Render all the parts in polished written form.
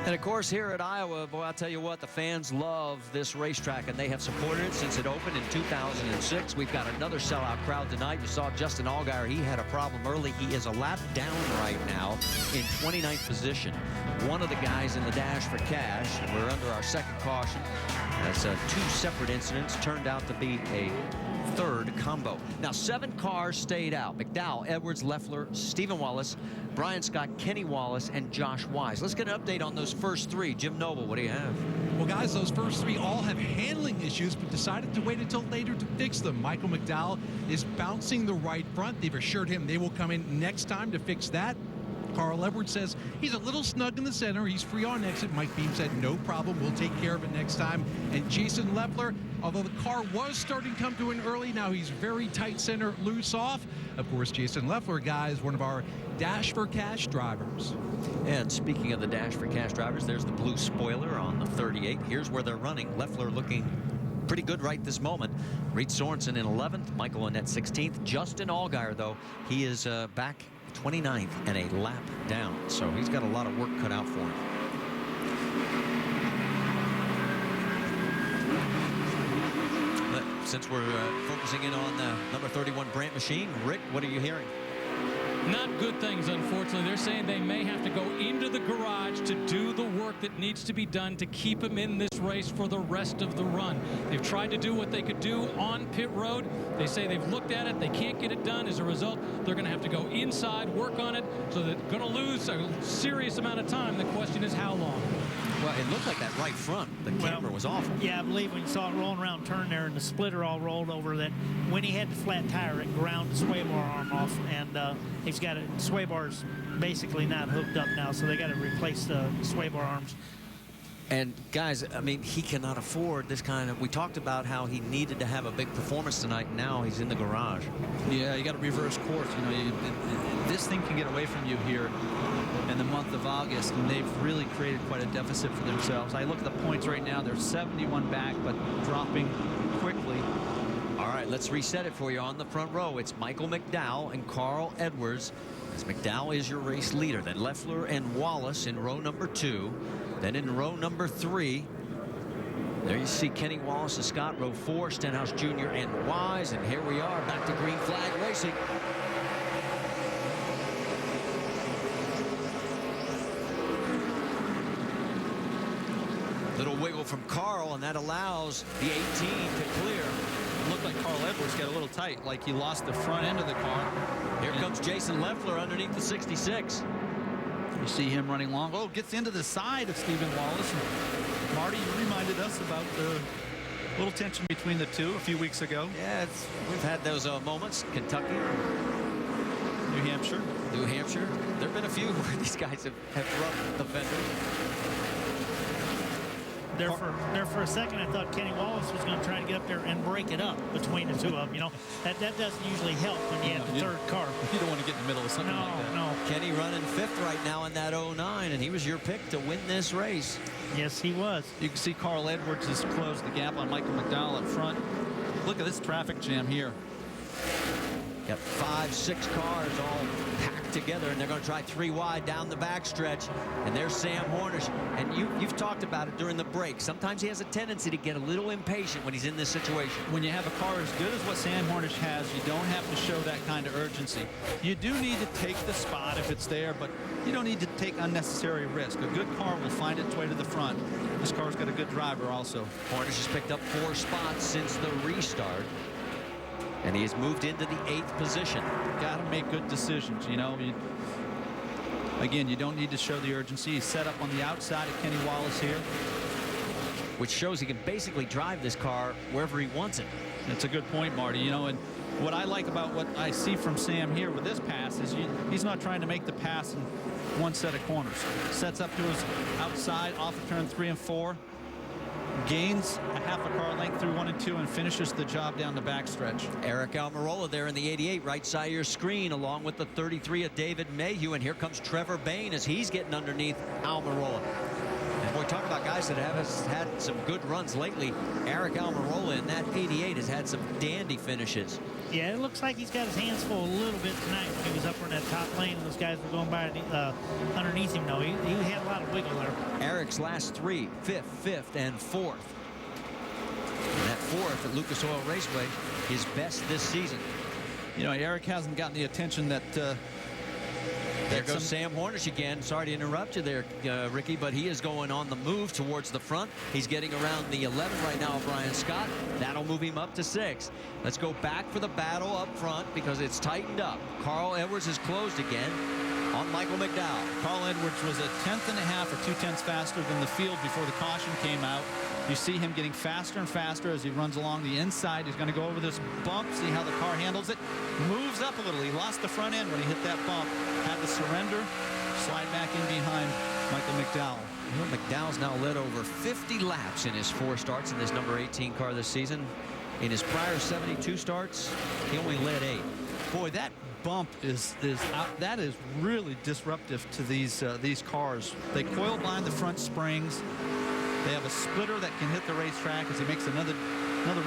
And of course, here at Iowa, boy, I'll tell you what, the fans love this racetrack, and they have supported it since it opened in 2006. We've got another sellout crowd tonight. You saw Justin Allgaier. He had a problem early. He is a lap down right now in 29th position. One of the guys in the dash for cash. We're under our second caution. That's two separate incidents. Turned out to be a third combo. Now, 7 cars stayed out. McDowell, Edwards, Leffler, Stephen Wallace, Brian Scott, Kenny Wallace, and Josh Wise. Let's get an update on those first 3. Jim Noble, what do you have? Well, guys, those first 3 all have handling issues, but decided to wait until later to fix them. Michael McDowell is bouncing the right front. They've assured him they will come in next time to fix that. Carl Edwards says he's a little snug in the center. He's free on exit. Mike Beam said no problem. We'll take care of it next time. And Jason Leffler, although the car was starting to come to an early, now he's very tight center, loose off. Of course, Jason Leffler, guys, one of our Dash for Cash drivers. And speaking of the Dash for Cash drivers, there's the blue spoiler on the 38. Here's where they're running. Leffler looking pretty good right this moment. Reed Sorensen in 11th, Michael Annett 16th. Justin Allgaier, though, he is back 29th and a lap down, so he's got a lot of work cut out for him. But since we're focusing in on number 31 Brant Machine, Rick, what are you hearing? Not good things, unfortunately. They're saying they may have to go into the garage to do the work that needs to be done to keep him in this race for the rest of the run. They've tried to do what they could do on pit road. They say they've looked at it. They can't get it done. As a result, they're going to have to go inside, work on it. So they're going to lose a serious amount of time. The question is how long. Well, it looked like that right front. The camera was awful. Yeah, I believe when you saw it rolling around turn there and the splitter all rolled over, that when he had the flat tire, it ground the sway bar arm off, and he's got it. Sway bars basically not hooked up now, so they got to replace the sway bar arms. And guys, I mean, he cannot afford this kind of. We talked about how he needed to have a big performance tonight. Now he's in the garage. Yeah, you got to reverse course. You know, this thing can get away from you here in the month of August, and they've really created quite a deficit for themselves. I look at the points right now; they're 71 back, but dropping quickly. All right, let's reset it for you on the front row. It's Michael McDowell and Carl Edwards. As McDowell is your race leader. Then Leffler and Wallace in row number 2. Then in row number 3, there you see Kenny Wallace and Scott. Row 4, Stenhouse Jr. and Wise. And here we are back to green flag racing. Little wiggle from Carl, and that allows the 18 to clear. It looked like Carl Edwards got a little tight, like he lost the front end of the car. Here comes Jason Leffler underneath the 66. You see him running long. Oh, gets into the side of Stephen Wallace. And Marty, you reminded us about the little tension between the two a few weeks ago. Yeah, we've had those moments. Kentucky, New Hampshire. New Hampshire. There have been a few where these guys have rubbed the fender. There for a second, I thought Kenny Wallace was going to try to get up there and break it up between the two of them. You know, that doesn't usually help when you have the third car. You don't want to get in the middle of something like that. No. Kenny running 5th right now in that 09, and he was your pick to win this race. Yes, he was. You can see Carl Edwards has closed the gap on Michael McDowell up front. Look at this traffic jam here. Got 5, 6 cars all packed together, and they're going to try 3 wide down the backstretch. And there's Sam Hornish. And you've talked about it during the break. Sometimes he has a tendency to get a little impatient when he's in this situation. When you have a car as good as what Sam Hornish has, you don't have to show that kind of urgency. You do need to take the spot if it's there, but you don't need to take unnecessary risk. A good car will find its way to the front. This car's got a good driver also. Hornish has picked up 4 spots since the restart. And he has moved into the 8th position. Got to make good decisions, you know. Again, you don't need to show the urgency. He's set up on the outside of Kenny Wallace here. Which shows he can basically drive this car wherever he wants it. That's a good point, Marty. You know, and what I like about what I see from Sam here with this pass is he's not trying to make the pass in one set of corners. Sets up to his outside off of turn 3 and 4. Gains a half a car length through 1 and 2 and finishes the job down the backstretch. Eric Almirola there in the 88, right side of your screen, along with the 33 of David Mayhew. And here comes Trevor Bain as he's getting underneath Almirola. And boy, we're talking about guys that have had some good runs lately. Eric Almirola in that 88 has had some dandy finishes. Yeah, it looks like he's got his hands full a little bit tonight when he was up in that top lane and those guys were going by underneath him. No, he had a lot of wiggle there. Eric's last 3, 5th, 5th, and 4th. And that 4th at Lucas Oil Raceway, his best this season. You know, Eric hasn't gotten the attention that there goes Sam Hornish again. Sorry to interrupt you there, Ricky, but he is going on the move towards the front. He's getting around the 11 right now, Brian Scott. That'll move him up to 6. Let's go back for the battle up front because it's tightened up. Carl Edwards is closed again on Michael McDowell. Carl Edwards was a 1/10.5 or 2/10 faster than the field before the caution came out. You see him getting faster and faster as he runs along the inside. He's going to go over this bump, see how the car handles it. Moves up a little. He lost the front end when he hit that bump. Had to surrender, slide back in behind Michael McDowell. Well, McDowell's now led over 50 laps in his 4 starts in this number 18 car this season. In his prior 72 starts, he only led 8. Boy, that bump is really disruptive to these cars. They coil blind the front springs. They have a splitter that can hit the racetrack as he makes another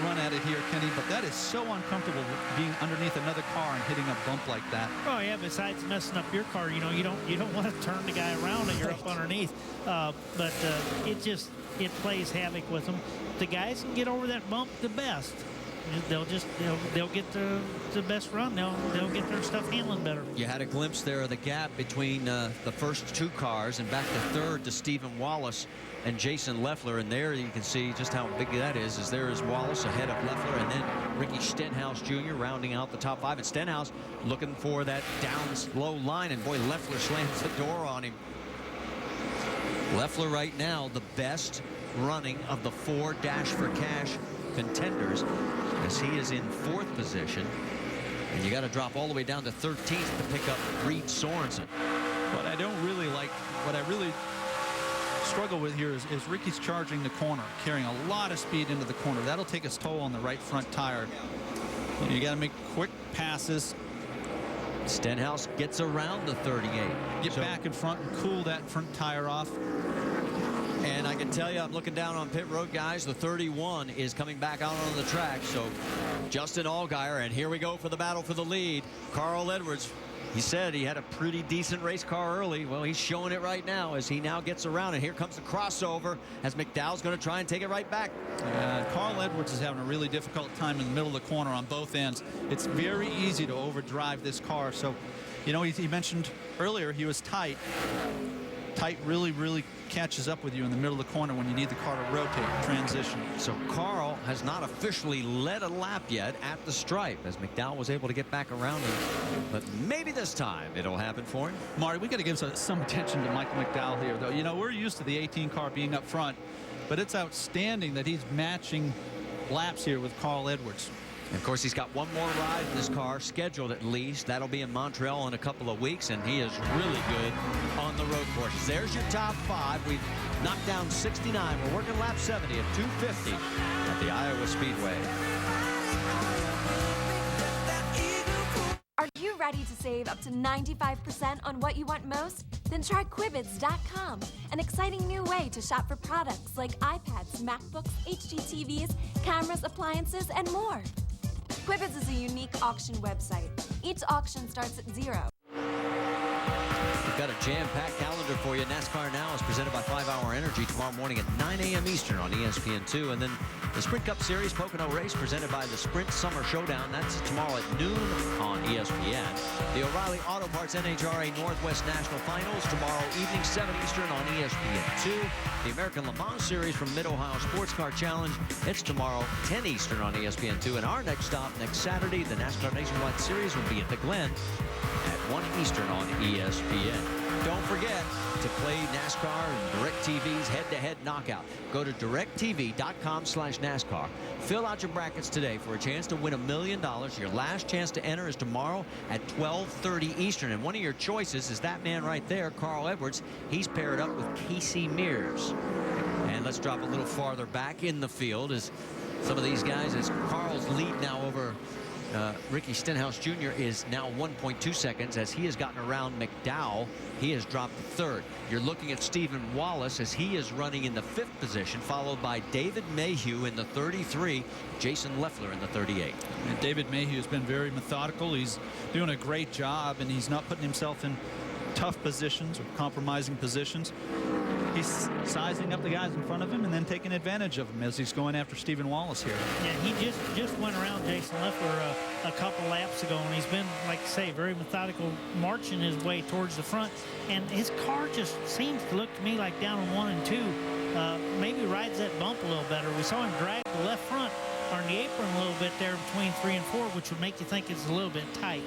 run at it here, Kenny. But that is so uncomfortable being underneath another car and hitting a bump like that. Oh yeah, besides messing up your car, you know, you don't want to turn the guy around and you're up underneath. But it plays havoc with them. The guys can get over that bump the best. They'll get the best run. They'll get their stuff handling better. You had a glimpse there of the gap between the first 2 cars and back to 3rd to Stephen Wallace and Jason Leffler, and there you can see just how big that is. As there is Wallace ahead of Leffler, and then Ricky Stenhouse Jr. rounding out the top 5. And Stenhouse looking for that down slow line, and boy, Leffler slams the door on him. Leffler right now the best running of the 4 Dash for Cash contenders, as he is in 4th position, and you got to drop all the way down to 13th to pick up Reed Sorensen. What I don't really like, what I really struggle with here is Ricky's charging the corner, carrying a lot of speed into the corner. That'll take its toll on the right front tire. You got to make quick passes. Stenhouse gets around the 38. Get back in front and cool that front tire off. And I can tell you, I'm looking down on pit road, guys. The 31 is coming back out on the track. So Justin Allgaier, and here we go for the battle for the lead. Carl Edwards, he said he had a pretty decent race car early. Well, he's showing it right now as he now gets around. And here comes the crossover as McDowell's going to try and take it right back. Carl Edwards is having a really difficult time in the middle of the corner on both ends. It's very easy to overdrive this car. So, you know, he mentioned earlier he was tight. Tight really catches up with you in the middle of the corner when you need the car to rotate, transition. So Carl has not officially led a lap yet at the stripe as McDowell was able to get back around him. But maybe this time it'll happen for him. Marty, we got to give some attention to Michael McDowell here, though. You know, we're used to the 18 car being up front, but it's outstanding that he's matching laps here with Carl Edwards. And of course, he's got one more ride in this car scheduled at least. That'll be in Montreal in a couple of weeks, and he is really good on the road courses. There's your top 5. We've knocked down 69. We're working lap 70 at 250 at the Iowa Speedway. Are you ready to save up to 95% on what you want most? Then try Quibids.com, an exciting new way to shop for products like iPads, MacBooks, HDTVs, cameras, appliances, and more. Quibids is a unique auction website. Each auction starts at 0. We've got a jam-packed calendar for you. NASCAR Now is presented by 5 Hour Energy tomorrow morning at 9 a.m. Eastern on ESPN2. And then the Sprint Cup Series Pocono Race presented by the Sprint Summer Showdown. That's tomorrow at noon on ESPN. The O'Reilly Auto Parts NHRA Northwest National Finals tomorrow evening 7 Eastern on ESPN2. The American Le Mans Series from Mid-Ohio Sports Car Challenge. It's tomorrow 10 Eastern on ESPN2. And our next stop next Saturday, the NASCAR Nationwide Series will be at the Glen at 1 Eastern on ESPN. Don't forget to play NASCAR and DirecTV's head-to-head knockout. Go to directtv.com/NASCAR. Fill out your brackets today for a chance to win $1 million. Your last chance to enter is tomorrow at 12:30 Eastern. And one of your choices is that man right there, Carl Edwards. He's paired up with Casey Mears. And let's drop a little farther back in the field as some of these guys, as Carl's lead now over Ricky Stenhouse Jr. is now 1.2 seconds as he has gotten around McDowell. He has dropped to third. You're looking at Stephen Wallace as he is running in the 5th position, followed by David Mayhew in the 33, Jason Leffler in the 38. And David Mayhew has been very methodical. He's doing a great job, and he's not putting himself in tough positions or compromising positions. He's sizing up the guys in front of him and then taking advantage of them as he's going after Stephen Wallace here. Yeah, he just went around Jason Leffler a couple laps ago, and he's been, like I say, very methodical, marching his way towards the front. And his car just seems to look to me like down in 1 and 2. Maybe rides that bump a little better. We saw him drag the left front on the apron a little bit there between 3 and 4, which would make you think it's a little bit tight.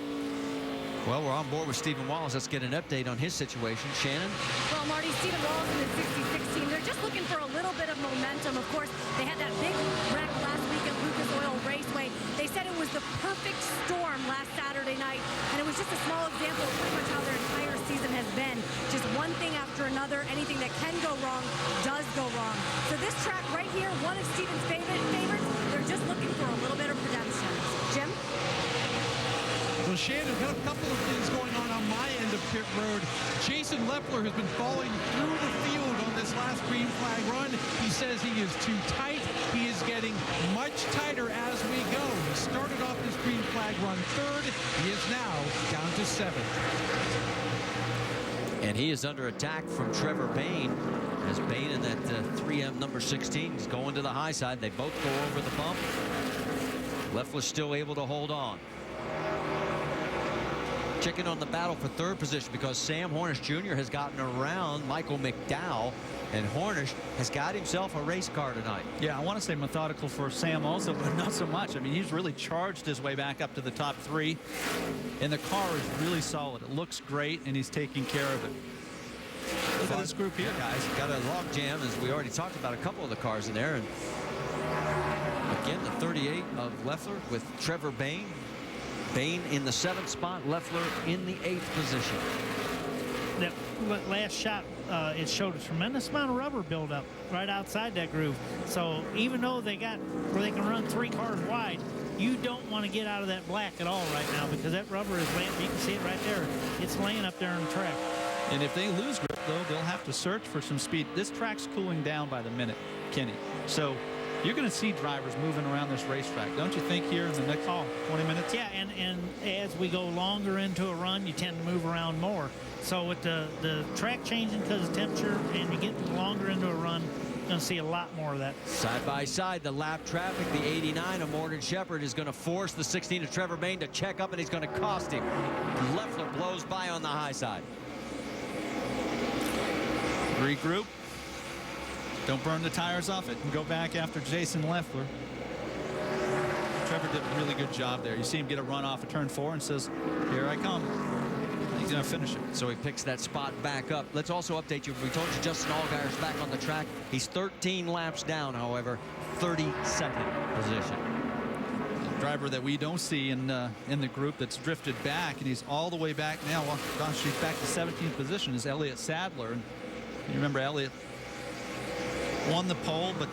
Well, we're on board with Stephen Wallace. Let's get an update on his situation. Shannon? Well, Marty, Stephen Wallace and the 66 team, they're just looking for a little bit of momentum. Of course, they had that big wreck last week at Lucas Oil Raceway. They said it was the perfect storm last Saturday night, and it was just a small example of pretty much how their entire season has been. Just one thing after another. Anything that can go wrong does go wrong. So this track right here, one of Stephen's favorites, they're just looking for a little bit of redemption. Jim? Well, Shannon, got a couple of things going on my end of pit road. Jason Leffler has been falling through the field on this last green flag run. He says he is too tight. He is getting much tighter as we go. He started off this green flag run 3rd. He is now down to 7th. And he is under attack from Trevor Bayne. As Bayne in that 3M number 16 is going to the high side. They both go over the bump. Leffler's still able to hold on. Checking on the battle for 3rd position because Sam Hornish Jr. has gotten around Michael McDowell, and Hornish has got himself a race car tonight. Yeah, I want to say methodical for Sam also, but not so much. I mean, he's really charged his way back up to the top 3, and the car is really solid. It looks great, and he's taking care of it. Look at this group here, guys. Got a log jam, as we already talked about a couple of the cars in there. And again, the 38 of Leffler with Trevor Bayne. Bayne in the 7th spot, Leffler in the 8th position. That last shot, it showed a tremendous amount of rubber buildup right outside that groove. So even though they got where they can run 3 cars wide, you don't want to get out of that black at all right now because that rubber is laying, you can see it right there. It's laying up there on the track. And if they lose grip, though, they'll have to search for some speed. This track's cooling down by the minute, Kenny. So you're going to see drivers moving around this racetrack, don't you think, here in the next 20 minutes? Yeah, and as we go longer into a run, you tend to move around more. So with the track changing because of temperature and you get longer into a run, you're going to see a lot more of that. Side by side, the lap traffic, the 89 of Morgan Shepherd is going to force the 16 of Trevor Bayne to check up, and he's going to cost him. Leffler blows by on the high side. Regroup. Don't burn the tires off it and go back after Jason Leffler. Trevor did a really good job there. You see him get a run off of turn 4 and says, here I come. He's going to finish it. So he picks that spot back up. Let's also update you. We told you Justin Allgaier's back on the track. He's 13 laps down, however, 32nd position. A driver that we don't see in the group that's drifted back, and he's all the way back now. Well, gosh, he's back to 17th position is Elliott Sadler. And you remember Elliott won the pole, but